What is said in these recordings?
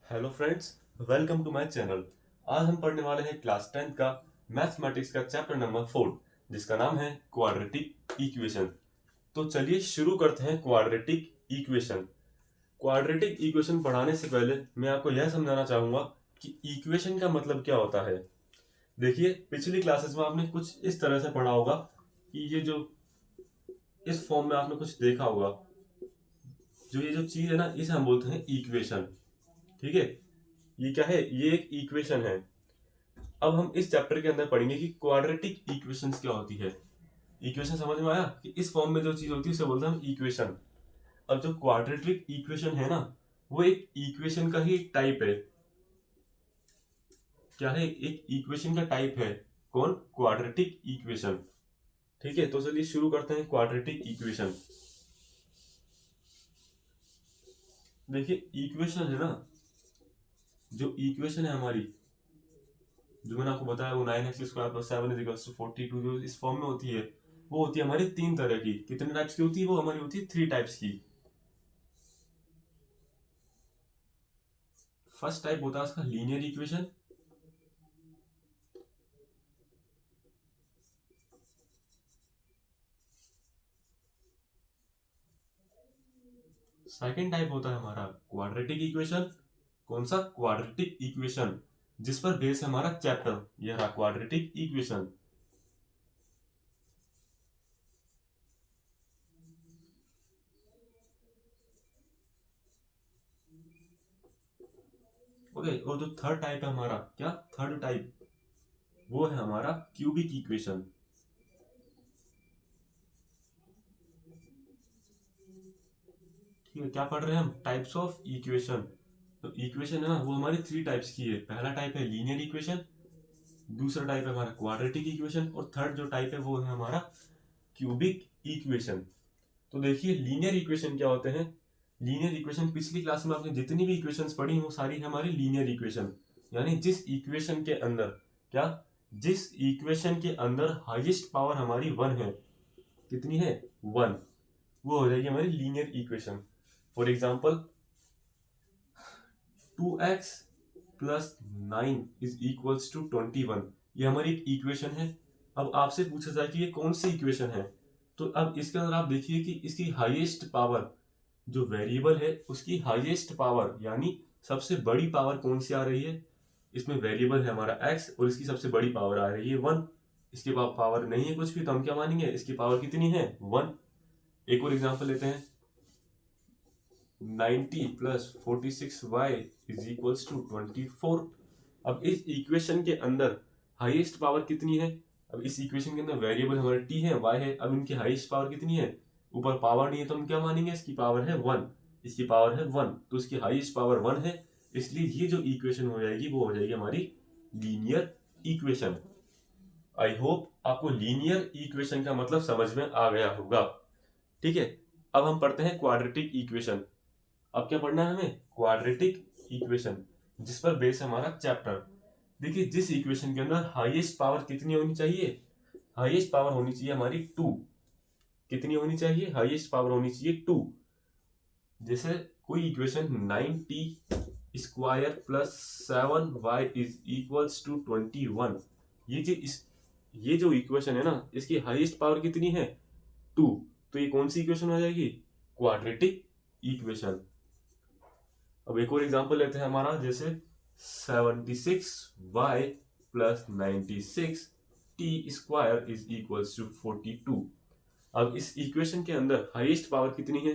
Hello friends, welcome to my channel. आज हम पढ़ने वाले हैं क्लास 10 का मैथमेटिक्स का चैप्टर नंबर 4, जिसका नाम है क्वाड्रेटिक इक्वेशन। तो चलिए शुरू करते हैं क्वाड्रेटिक इक्वेशन। क्वाड्रेटिक इक्वेशन पढ़ाने से पहले मैं आपको यह समझाना चाहूंगा कि इक्वेशन का मतलब क्या होता है। देखिए, पिछली क्लासेस में आपने कुछ इस तरह से पढ़ा होगा कि ये जो इस फॉर्म में आपने कुछ देखा होगा, जो ये जो चीज है ना, इसे हम बोलते हैं इक्वेशन। ठीक है, ये क्या है? ये एक इक्वेशन है। अब हम इस चैप्टर के अंदर पढ़ेंगे कि क्वाड्रेटिक इक्वेशंस क्या होती है। इक्वेशन समझ में आया कि इस फॉर्म में जो चीज होती है उसे बोलते हैं हम इक्वेशन। अब जो क्वाड्रेटिक इक्वेशन है ना, वो एक इक्वेशन का ही एक टाइप है। क्या है? एक इक्वेशन का टाइप है। कौन? Quadratic equation. ठीक है, तो चलिए शुरू करते हैं क्वाड्रेटिक इक्वेशन। देखिए, इक्वेशन है ना, जो इक्वेशन है हमारी, जो मैंने आपको बताया वो 9x² + 7 = 42 जो इस फॉर्म में होती है, वो होती है हमारी तीन तरह की। कितने टाइप्स की होती है? वो हमारी होती है 3 टाइप्स की। फर्स्ट टाइप होता है उसका लीनियर इक्वेशन। सेकंड टाइप होता है हमारा क्वाड्रेटिक इक्वेशन। कौन सा? क्वाड्रेटिक इक्वेशन, जिस पर बेस है हमारा चैप्टर, यह रहा क्वाड्रेटिक इक्वेशन। ओके, और जो थर्ड टाइप है हमारा, क्या थर्ड टाइप, वो है हमारा क्यूबिक इक्वेशन। ठीक है, क्या पढ़ रहे हैं हम? Types of equation. तो इक्वेशन है ना, वो हमारी 3 टाइप्स की है। पहला टाइप है लीनियर इक्वेशन, दूसरा टाइप है हमारा क्वाड्रेटिक इक्वेशन, और थर्ड जो टाइप है वो है हमारा क्यूबिक इक्वेशन। तो देखिए, लीनियर इक्वेशन क्या होते हैं। लीनियर इक्वेशन, पिछली क्लास में आपने जितनी भी इक्वेशंस पढ़ी वो सारी है हमारी लीनियर इक्वेशन। यानी जिस इक्वेशन के अंदर, क्या, जिस इक्वेशन के अंदर हाईएस्ट पावर हमारी 1 है। कितनी है? 1। वो हो जाएगी हमारी linear equation. For example, 2x + 9 = 21। ये हमारी एक इक्वेशन है। अब आपसे पूछा जाए कि ये कौन सी इक्वेशन है, तो अब इसके अंदर आप देखिए कि इसकी हाईएस्ट पावर, जो वेरिएबल है उसकी हाईएस्ट पावर, यानी सबसे बड़ी पावर कौन सी आ रही है। इसमें वेरिएबल है हमारा x और इसकी सबसे बड़ी पावर आ रही है 1। इसके पावर नहीं है कुछ भी, तो हम क्या मानेंगे? इसकी पावर कितनी है? 1। एक और एग्जांपल लेते हैं, 90 + 46y = 24। अब इस इक्वेशन के अंदर हाईएस्ट पावर कितनी है? अब इस इक्वेशन के अंदर वेरिएबल हमारा t है, y है। अब इनकी हाईएस्ट पावर कितनी है? ऊपर पावर नहीं है तो हम क्या मानेंगे? इसकी पावर है 1। इसकी पावर है 1, तो इसकी हाईएस्ट पावर 1 है। इसलिए ये जो इक्वेशन हो जाएगी वो हो जाएगी हमारी लीनियर इक्वेशन। आई होप आपको लीनियर इक्वेशन का मतलब समझ में आ गया होगा। ठीक है, अब हम पढ़ते हैं क्वाड्रेटिक इक्वेशन। अब क्या पढ़ना है हमें? क्वाड्रेटिक इक्वेशन, जिस पर बेस है हमारा चैप्टर। देखिए, जिस इक्वेशन के अंदर हाईएस्ट पावर कितनी होनी चाहिए? हाईएस्ट पावर होनी चाहिए हमारी 2। कितनी होनी चाहिए? हाईएस्ट पावर होनी चाहिए 2। जैसे कोई इक्वेशन 90² + 7y = 21। ये जो इस ये जो इक्वेशन है ना, इसकी हाईएस्ट पावर कितनी है? 2। तो ये कौन सी इक्वेशन हो जाएगी? Quadratic equation. अब एक और एग्जांपल लेते हैं हमारा, जैसे 76y + 96t² = 42। अब इस इक्वेशन के अंदर हाईएस्ट पावर कितनी है?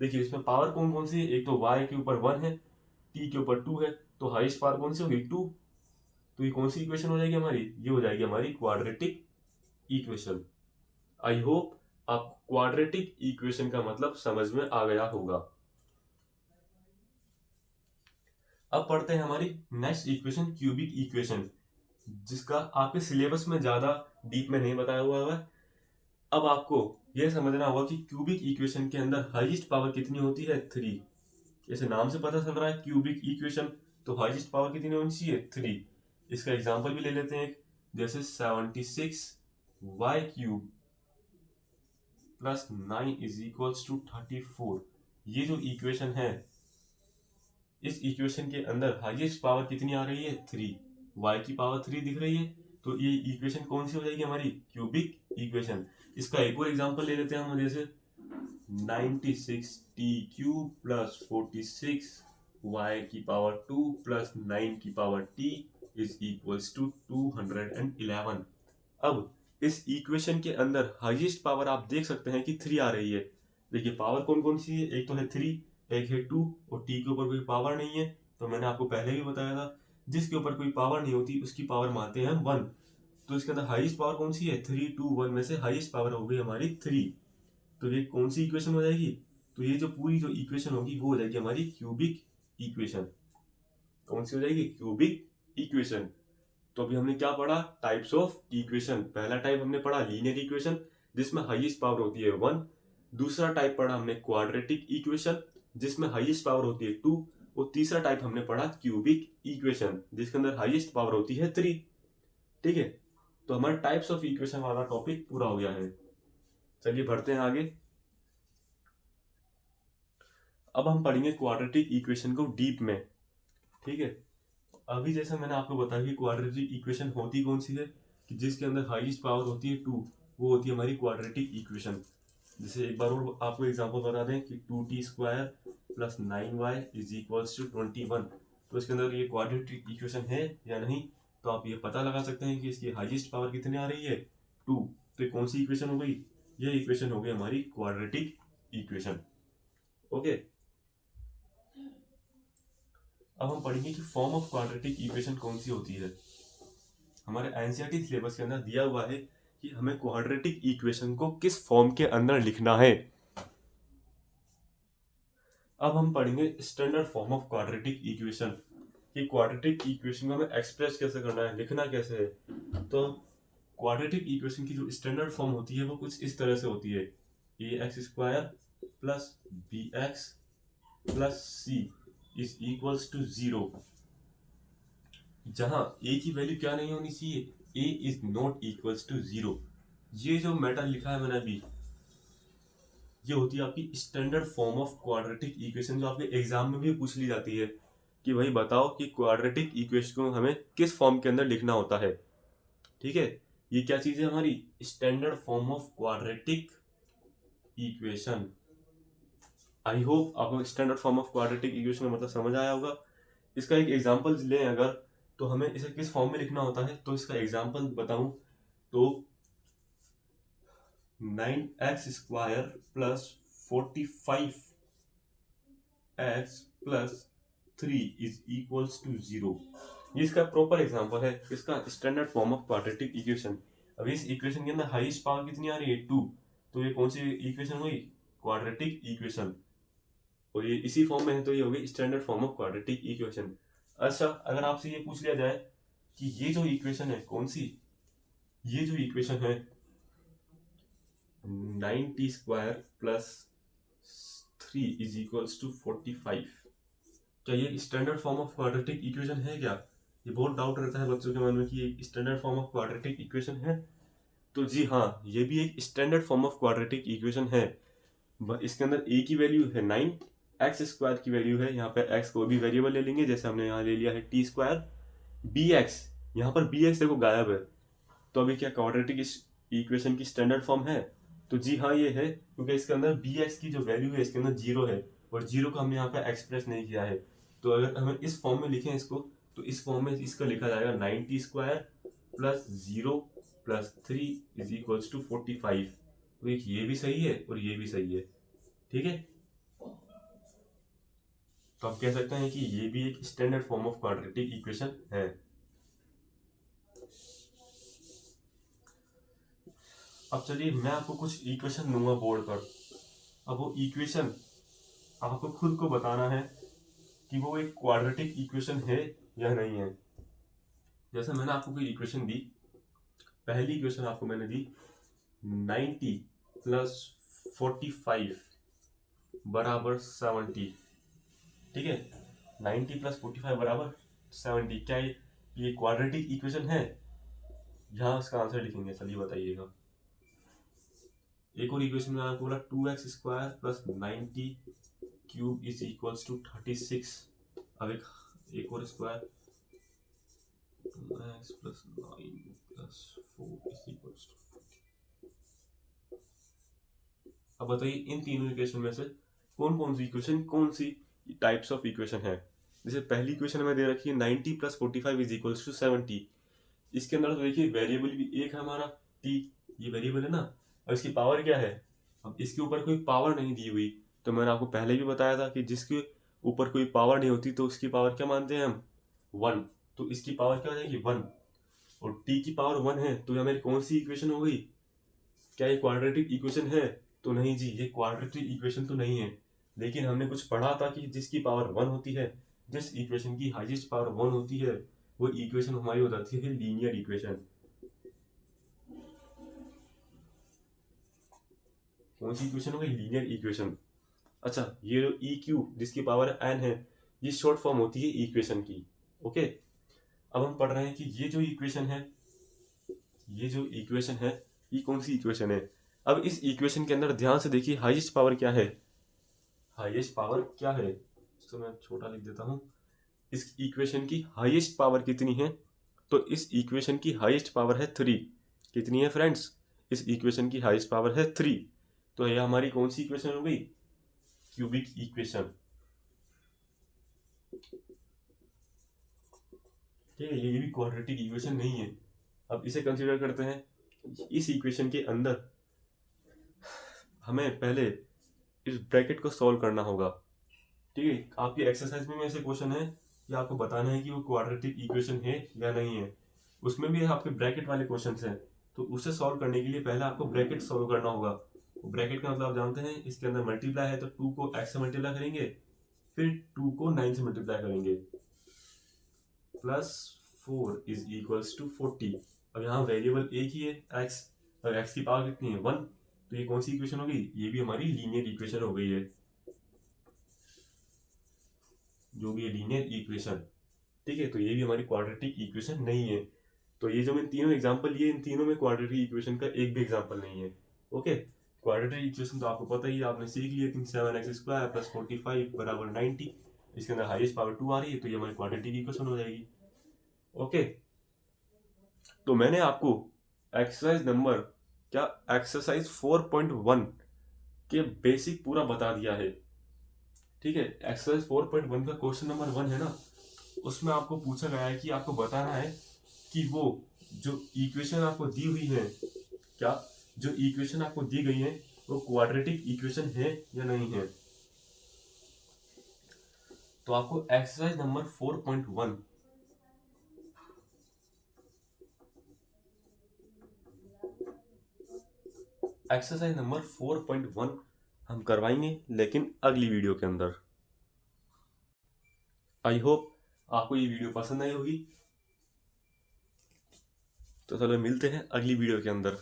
देखिए, इसमें पावर कौन कौन सी है? एक तो y के ऊपर 1 है, t के ऊपर 2 है, तो हाईएस्ट पावर कौन सी होगी? 2। तो ये कौन सी इक्वेशन हो जाएगी हमारी? ये हो जाएगी हमारी क्वाड्रेटिक इक्वेशन। आई होप आप क्वाड्रेटिक इक्वेशन का मतलब समझ में आ गया होगा। अब पढ़ते हैं हमारी नेक्स्ट इक्वेशन, क्यूबिक इक्वेशन, जिसका आपके सिलेबस में ज्यादा डीप में नहीं बताया हुआ है। अब आपको यह समझना होगा कि क्यूबिक इक्वेशन के अंदर हाईएस्ट पावर कितनी होती है? 3। जैसे नाम से पता चल रहा है क्यूबिक इक्वेशन, तो हाईएस्ट पावर कितनी होनी चाहिए? 3। इसका एग्जांपल भी ले लेते हैं, जैसे 76y³ + 9 = 34। ये जो इक्वेशन है, इस इक्वेशन के अंदर हाईएस्ट पावर कितनी आ रही है 3, y की पावर 3 दिख रही है, तो ये इक्वेशन कौन सी हो जाएगी हमारी क्यूबिक इक्वेशन। इसका एक और एग्जांपल ले लेते हैं हम, जैसे 96t क्यूब प्लस 46 y की पावर 2 प्लस 9 की power t is equals to 211। अब इस इक्वेशन के अंदर हाईएस्ट पावर आप देख सकते हैं कि 3 आ रही है। देखिए पावर कौन कौन सी है, एक तो है 3, एक है 2 और t के ऊपर कोई पावर नहीं है। तो मैंने आपको पहले भी बताया था जिसके ऊपर कोई पावर नहीं होती उसकी पावर मानते हैं 1। तो इसके अंदर हाईएस्ट पावर कौन सी है 3, 2, 1 में से हाईएस्ट पावर हो गई हमारी 3। तो ये कौन सी इक्वेशन हो जाएगी, तो ये जो पूरी जो इक्वेशन होगी वो हो जाएगी हमारी क्यूबिक इक्वेशन। कौन सी हो जाएगी क्यूबिक इक्वेशन। तो अभी हमने क्या पढ़ा, टाइप्स ऑफ इक्वेशन। पहला टाइप हमने पढ़ा लीनियर इक्वेशन जिसमें हाईएस्ट पावर होती है 1। दूसरा टाइप पढ़ा हमने क्वाड्रेटिक इक्वेशन जिसमें हाईएस्ट पावर होती है 2। और तीसरा टाइप हमने पढ़ा क्यूबिक इक्वेशन जिसके अंदर हाईएस्ट पावर होती है 3। ठीक है, तो हमारा टाइप्स ऑफ इक्वेशन वाला टॉपिक पूरा हो गया है। चलिए बढ़ते हैं आगे। अब हम पढ़ेंगे क्वाड्रेटिक इक्वेशन को डीप में। ठीक है, अभी जैसे मैंने आपको बताया कि क्वाड्रेटिक इक्वेशन होती कौन सी है, कि जिसके अंदर हाईएस्ट पावर होती है 2, वो होती है हमारी क्वाड्रेटिक इक्वेशन। जैसे एक बार और आपको एग्जांपल बता दें कि 2t square plus 9y is equals to 21। तो इसके अंदर ये क्वाड्रेटिक इक्वेशन है या नहीं, तो आप ये पता लगा सकते हैं कि इसकी हाईएस्ट पावर कितनी आ रही है 2। तो कौन सी इक्वेशन हो गई, ये इक्वेशन हो गई हमारी क्वाड्रेटिक इक्वेशन। ओके, अब हम पढ़ेंगे कि फॉर्म ऑफ क्वाड्रेटिक इक्वेशन कौन सी होती है। हमारे एनसीईआरटी सिलेबस के अंदर दिया हुआ है कि हमें क्वाड्रेटिक इक्वेशन को किस फॉर्म के अंदर लिखना है। अब हम पढ़ेंगे standard form of quadratic equation, कि क्वाड्रेटिक इक्वेशन को हमें एक्सप्रेस कैसे करना है, लिखना कैसे है। तो क्वाड्रेटिक इक्वेशन की जो स्टैंडर्ड फॉर्म होती है वो कुछ इस तरह से होती है, ax square plus bx plus c is equals to 0, जहां a की वैल्यू क्या नहीं होनी चाहिए, a is not equals to 0। ये जो मैटर लिखा है मैंने अभी, ये होती है आपकी standard form of quadratic equation, जो आपके एग्जाम में भी पूछ ली जाती है कि भाई बताओ कि क्वाड्रेटिक इक्वेशन को हमें किस फॉर्म के अंदर लिखना होता है। ठीक है, ये क्या चीज है हमारी standard form of quadratic equation. I hope आपको standard form of quadratic equation का मतलब समझ आया होगा। इसका एक एग्जांपल लें अगर, तो हमें इसे किस फॉर्म में लिखना होता है, तो इसका एग्जांपल बताऊं तो 9x square plus 45x plus 3 is equals to 0। ये इसका प्रॉपर एग्जांपल है, इसका standard form of quadratic equation. अब इस इक्वेशन के अंदर हाईएस्ट पावर कितनी आ रही है 2, तो ये कौन सी इक्वेशन हुई, क्वाड्रेटिक इक्वेशन। और ये इसी फॉर्म में है तो ये होगी standard form of quadratic equation. अच्छा, अगर आपसे ये पूछ लिया जाए कि ये जो इक्वेशन है कौन सी, ये जो इक्वेशन है 9t square plus 3 is equals to 45, क्या ये standard form of quadratic equation है क्या। ये बहुत डाउट रहता है बच्चों के मन में कि ये standard form of quadratic equation है। तो जी हाँ, ये भी एक standard form of quadratic equation है। इसके अंदर a की वैल्यू है 9, एक्स स्क्वायर की वैल्यू है, यहाँ पे x को भी वेरिएबल ले लेंगे, जैसे हमने यहाँ ले लिया है t स्क्वायर, bx, यहाँ पर bx देखो गायब है, तो अभी क्या क्वाड्रेटिक इक्वेशन की स्टैंडर्ड फॉर्म है, तो जी हाँ ये है, क्योंकि इसके अंदर bx की जो वैल्यू है इसके अंदर 0 है और 0 को हमने यहाँ पे एक्सप्रेस नहीं किया है। तो अगर हम इस फॉर्म में लिखें इसको, तो इस फॉर्म में इसका लिखा जाएगा 9t square plus 0 plus 3 is equals to 45। तो एक ये भी सही है और ये भी सही है। ठीक है, तो आप कह सकते हैं कि ये भी एक standard form of quadratic equation है। अब चलिए मैं आपको कुछ इक्वेशन दूंगा बोर्ड पर, अब वो इक्वेशन आपको खुद को बताना है कि वो एक क्वाड्रेटिक इक्वेशन है या नहीं है। जैसे मैंने आपको कोई इक्वेशन दी, पहली इक्वेशन आपको मैंने दी 90 प्लस 45 बराबर 70। ठीक है, 90 प्लस 45 बराबर 70, क्या ये क्वाड्रेटिक इक्वेशन है। यहाँ इसका आंसर लिखेंगे, चलिए बताइएगा। एक और इक्वेशन में आपको बोला 2x square plus 90 cube is equals to 36। अब एक और square, x plus 9 plus 4 is equals to. अब बताइए इन तीनों इक्वेशन में से कौन कौन सी इक्वेशन, कौन सी टाइप्स ऑफ इक्वेशन है। जैसे पहली इक्वेशन में दे रखी है 90 प्लस 45 इज इक्वल्स टू 70। इसके अंदर तो देखिए वेरिएबल भी एक है हमारा t, ये वेरिएबल है ना, और इसकी पावर क्या है। अब इसके ऊपर कोई पावर नहीं दी हुई, तो मैंने आपको पहले भी बताया था कि जिसके ऊपर कोई पावर नहीं होती तो उसकी पावर क्या मानते हैं हम, 1। तो इसकी पावर क्या हो जाएगी 1, और t की पावर 1 है, तो ये हमारी कौन सी इक्वेशन हो गई। क्या ये क्वाड्रेटिक इक्वेशन है, तो नहीं जी, ये क्वाड्रेटिक इक्वेशन तो नहीं है। लेकिन हमने कुछ पढ़ा था कि जिसकी पावर 1 होती है, जिस इक्वेशन की हाईएस्ट पावर 1 होती है, वो इक्वेशन हमारी हो जाती है लीनियर इक्वेशन। कौन सी इक्वेशन हो गई, लीनियर इक्वेशन। अच्छा, ये जो ई क्यू जिसकी पावर n है, ये शॉर्ट फॉर्म होती है इक्वेशन की। ओके, अब हम पढ़ रहे हैं कि ये जो इक्वेशन है, ये जो इक्वेशन है, ये कौन सी इक्वेशन है। अब इस इक्वेशन के अंदर ध्यान से देखिए हाईएस्ट पावर क्या है, हाईएस्ट पावर क्या है, तो मैं छोटा लिख देता हूँ। इस इक्वेशन की हाईएस्ट पावर कितनी है, तो इस इक्वेशन की हाईएस्ट पावर है 3। कितनी है फ्रेंड्स, इस इक्वेशन की हाईएस्ट पावर है 3। तो यह हमारी कौन सी इक्वेशन हो गई, क्यूबिक इक्वेशन। ठीक है, ये भी क्वाड्रेटिक इक्वेशन नहीं है। अब इसे कंसीडर करते हैं। इस इक्वेशन के अंदर हमें पहले इस ब्रैकेट को सॉल्व करना होगा। ठीक है, आपकी एक्सरसाइज में ऐसे क्वेश्चन है कि आपको बताना है कि वो क्वाड्रेटिक इक्वेशन है या नहीं है। उसमें भी आपके ब्रैकेट वाले क्वेश्चंस हैं, तो उसे सॉल्व करने के लिए पहले आपको ब्रैकेट सॉल्व करना होगा। ब्रैकेट का मतलब आप जानते हैं, इसके अंदर मल्टीप्लाई है तो 2 को x से मल्टीप्लाई करेंगे, फिर 2 को 9 से मल्टीप्लाई करेंगे, प्लस 4 इज इक्वल्स टू 40। अब यहाँ वेरिएबल एक ही है x, और x की पावर कितनी है 1, तो ये कौन सी इक्वेशन होगी, ये भी हमारी लीनियर इक्वेशन हो गई है, जो भी है लीनियर इक्वेशन। ठीक है, तो ये भी हमारी क्वाड्रेटिक इक्वेशन नहीं है। तो ये जो मैं तीनों एग्जांपल लिए, इन तीनों में क्वाड्रेटिक इक्वेशन का एक भी एग्जांपल नहीं है। ओके, क्वाड्रेटिक इक्वेशन तो आपको पता ही है, आपने सीख लिया कि 7x² प्लस 45 बराबर 90। इसके अंदर हाईएस्ट पावर 2 आ रही है, तो ये हमारी क्वाड्रेटिक इक्वेशन हो जाएगी। ओके, तो मैंने आपको एक्सरसाइज नंबर क्या, एक्सरसाइज 4.1 के बेसिक पूरा बता दिया है। ठीक है, एक्सरसाइज 4.1 का क्वेश्चन नंबर 1 है ना, उसमें आपको पूछा गया है कि आपको बताना है कि वो जो इक्वेशन आपको दी हुई है, क्या जो इक्वेशन आपको दी गई है वो क्वाड्रेटिक इक्वेशन है या नहीं है। तो आपको एक्सरसाइज नंबर 4.1 एक्सरसाइज नंबर 4.1 हम करवाएंगे, लेकिन अगली वीडियो के अंदर। आई होप आपको ये वीडियो पसंद आई होगी। तो चलो मिलते हैं अगली वीडियो के अंदर।